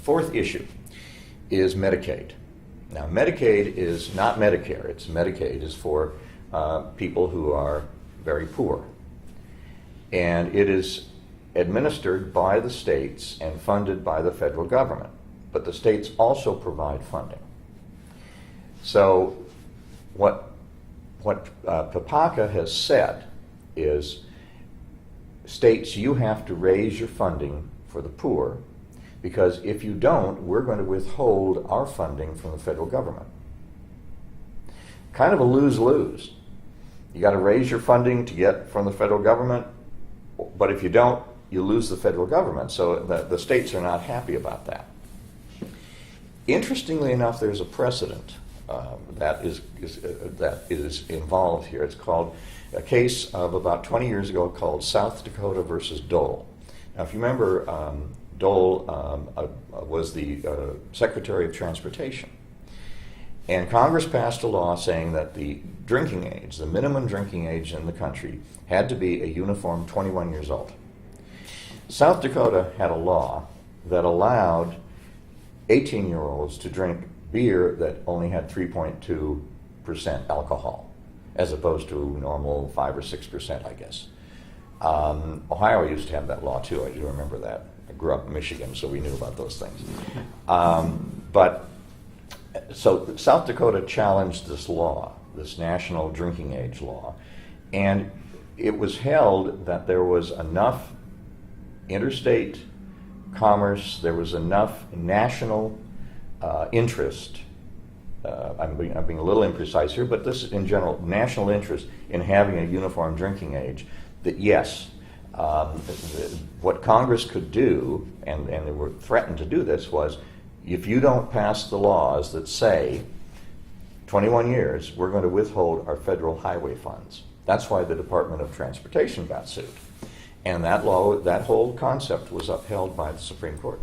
Fourth issue is Medicaid. Now, Medicaid is not Medicare. It's Medicaid is for people who are very poor. And it is administered by the states and funded by the federal government. But the states also provide funding. So what PPACA has said is, states, you have to raise your funding for the poor, because if you don't, we're going to withhold our funding from the federal government. Kind of a lose-lose. You got to raise your funding to get from the federal government, but if you don't, you lose the federal government. So the states are not happy about that. Interestingly enough, there's a precedent that is involved here. It's called a case of about 20 years ago called South Dakota versus Dole. Now, if you remember, Dole was the Secretary of Transportation. And Congress passed a law saying that the drinking age, the minimum drinking age in the country, had to be a uniform 21 years old. South Dakota had a law that allowed 18-year-olds to drink beer that only had 3.2% alcohol, as opposed to normal 5 or 6%, I guess. Ohio used to have that law too. I do remember that. I grew up in Michigan, so we knew about those things. So South Dakota challenged this law, this national drinking age law, and it was held that there was enough interstate commerce, there was enough national interest. I'm being a little imprecise here, but this is in general national interest in having a uniform drinking age, that yes, what Congress could do, and they were threatened to do this, was if you don't pass the laws that say 21 years, we're going to withhold our federal highway funds. That's why the Department of Transportation got sued. And that law, that whole concept was upheld by the Supreme Court.